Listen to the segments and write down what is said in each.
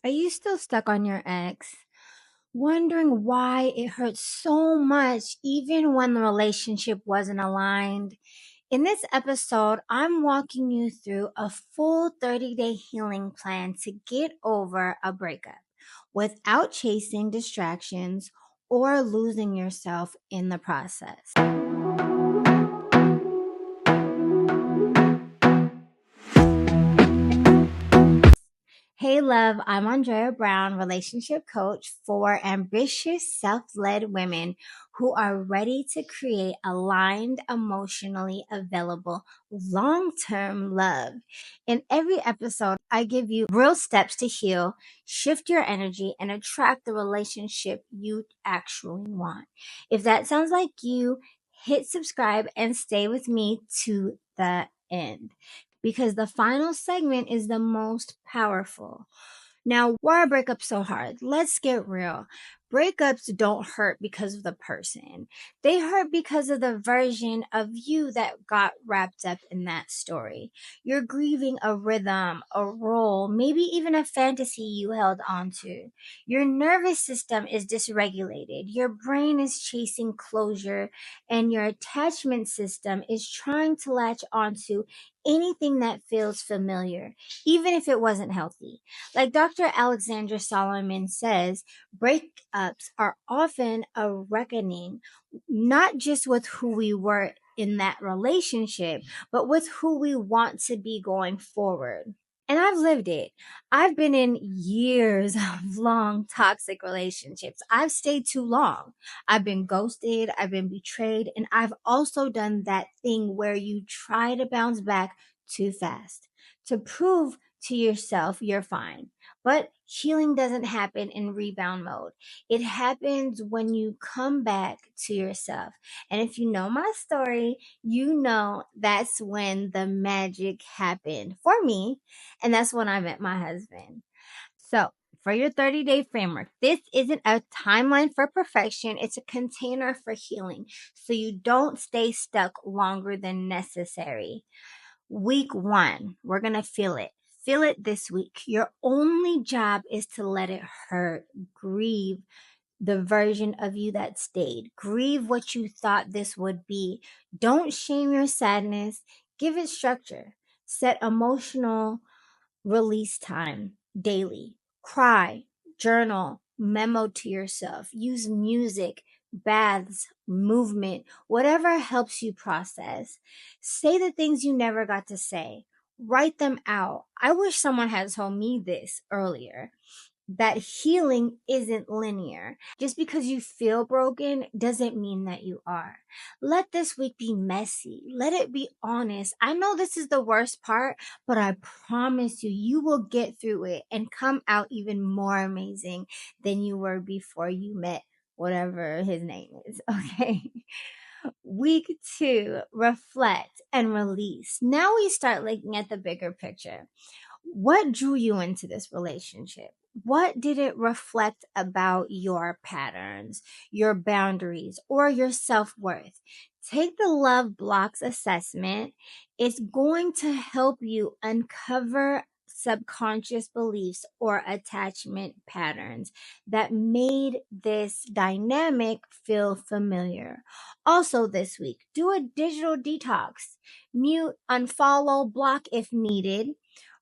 Are you still stuck on your ex? Wondering why it hurts so much even when the relationship wasn't aligned? In this episode, I'm walking you through a full 30-day healing plan to get over a breakup without chasing distractions or losing yourself in the process. Hey, love, I'm Andrea Brown, relationship coach for ambitious, self led women who are ready to create aligned, emotionally available, long term love. In every episode, I give you real steps to heal, shift your energy, and attract the relationship you actually want. If that sounds like you, hit subscribe and stay with me to the end because the final segment is the most powerful. Now, why are breakups so hard? Let's get real. Breakups don't hurt because of the person. They hurt because of the version of you that got wrapped up in that story. You're grieving a rhythm, a role, maybe even a fantasy you held onto. Your nervous system is dysregulated. Your brain is chasing closure, and your attachment system is trying to latch onto anything that feels familiar, even if it wasn't healthy. Like Dr. Alexandra Solomon says, breakups are often a reckoning, not just with who we were in that relationship, but with who we want to be going forward. And I've lived it. I've been in years of long toxic relationships. I've stayed too long. I've been ghosted. I've been betrayed. And I've also done that thing where you try to bounce back too fast to prove to yourself you're fine. But healing doesn't happen in rebound mode. It happens when you come back to yourself. And if you know my story, you know that's when the magic happened for me. And that's when I met my husband. So, for your 30-day framework, this isn't a timeline for perfection, it's a container for healing. So you don't stay stuck longer than necessary. Week 1, we're going to feel it. Feel it this week. Your only job is to let it hurt. Grieve the version of you that stayed. Grieve what you thought this would be. Don't shame your sadness. Give it structure. Set emotional release time daily. Cry, journal, memo to yourself. Use music, baths, movement, whatever helps you process. Say the things you never got to say. Write them out. I wish someone had told me this earlier, that healing isn't linear. Just because you feel broken doesn't mean that you are. Let this week be messy. Let it be honest. I know this is the worst part, but I promise you, you will get through it and come out even more amazing than you were before you met whatever his name is. Okay. Week 2, reflect and release. Now we start looking at the bigger picture. What drew you into this relationship? What did it reflect about your patterns, your boundaries, or your self worth? Take the Love Blocks assessment. It's going to help you uncover subconscious beliefs or attachment patterns that made this dynamic feel familiar. Also, this week, do a digital detox. Mute, unfollow, block if needed.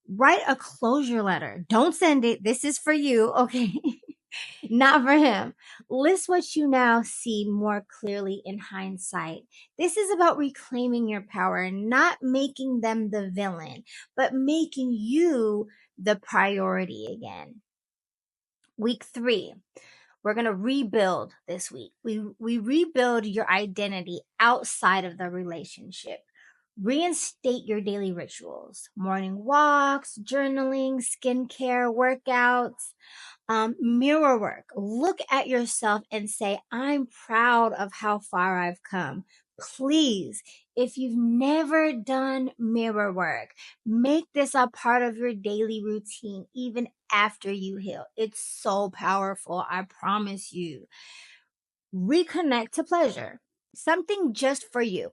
Write a closure letter. Don't send it. This is for you, okay? Not for him. List what you now see more clearly in hindsight. This is about reclaiming your power, not making them the villain, but making you the priority again. Week 3, we're going to rebuild this week. We rebuild your identity outside of the relationship. Reinstate your daily rituals, morning walks, journaling, skincare, workouts, mirror work. Look at yourself and say, I'm proud of how far I've come. Please, if you've never done mirror work, make this a part of your daily routine, even after you heal. It's so powerful. I promise you. Reconnect to pleasure, something just for you.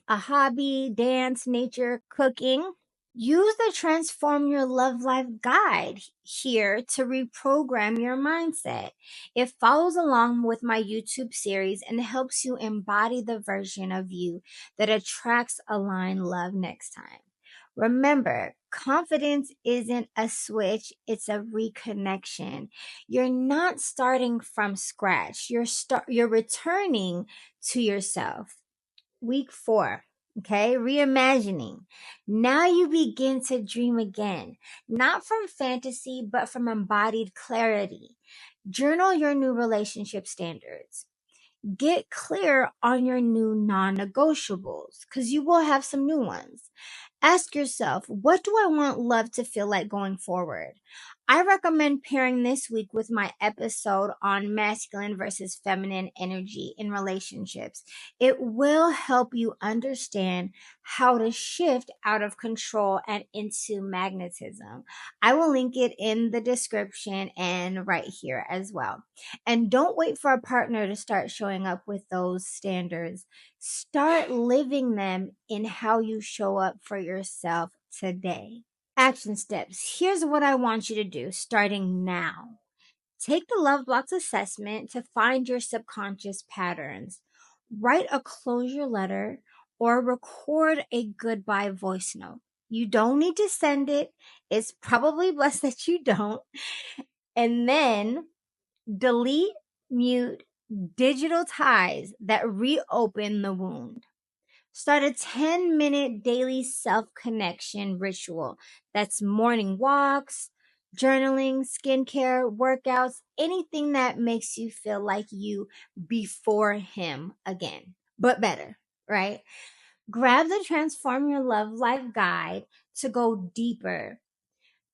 A hobby, dance, nature, cooking. Use the Transform Your Love Life guide here to reprogram your mindset. It follows along with my YouTube series and helps you embody the version of you that attracts aligned love next time. Remember, confidence isn't a switch, it's a reconnection. You're not starting from scratch. You're returning to yourself. Week 4. Okay, reimagining. Now you begin to dream again, not from fantasy, but from embodied clarity. Journal your new relationship standards. Get clear on your new non negotiables because you will have some new ones. Ask yourself, what do I want love to feel like going forward? I recommend pairing this week with my episode on masculine versus feminine energy in relationships. It will help you understand how to shift out of control and into magnetism. I will link it in the description and right here as well. And don't wait for a partner to start showing up with those standards. Start living them in how you show up for yourself today. Action steps. Here's what I want you to do starting now. Take the Love Blocks assessment to find your subconscious patterns. Write a closure letter or record a goodbye voice note. You don't need to send it. It's probably best that you don't. And then delete, mute digital ties that reopen the wound. Start a 10-minute daily self-connection ritual. That's morning walks, journaling, skincare, workouts, anything that makes you feel like you before him again, but better, right? Grab the Transform Your Love Life guide to go deeper.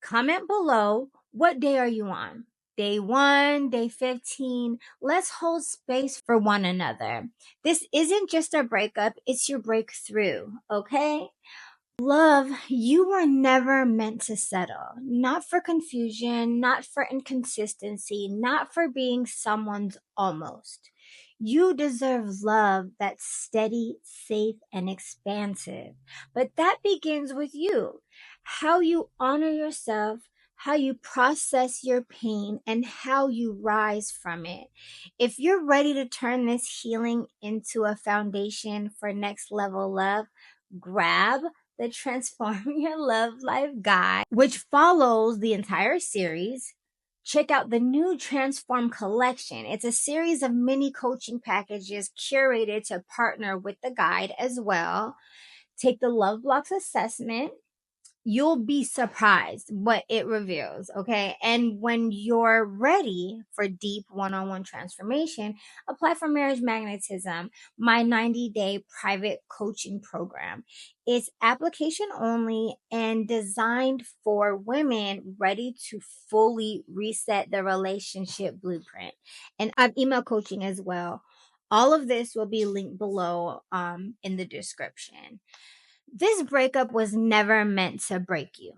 Comment below, what day are you on? Day 1, day 15. Let's hold space for one another. This isn't just a breakup, it's your breakthrough, okay? Love, you were never meant to settle. Not for confusion, not for inconsistency, not for being someone's almost. You deserve love that's steady, safe, and expansive. But that begins with you. How you honor yourself, how you process your pain, and how you rise from it. If you're ready to turn this healing into a foundation for next level love, grab the Transform Your Love Life guide, which follows the entire series. Check out the new Transform collection. It's a series of mini coaching packages curated to partner with the guide as well. Take the Love Blocks assessment. You'll be surprised what it reveals, okay? And when you're ready for deep one-on-one transformation, apply for Marriage Magnetism, my 90-day private coaching program. It's application only and designed for women ready to fully reset the relationship blueprint. And I've email coaching as well. All of this will be linked below in the description. This breakup was never meant to break you.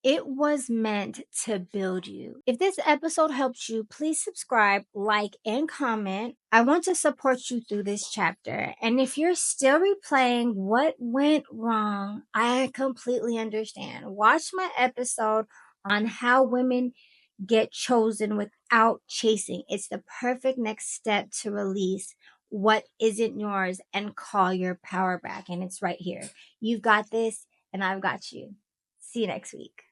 It was meant to build you. If this episode helped you, please subscribe, like, and comment. I want to support you through this chapter. And if you're still replaying what went wrong, I completely understand. Watch my episode on how women get chosen without chasing. It's the perfect next step to release what isn't yours and call your power back. And it's right here. You've got this, and I've got you. See you next week.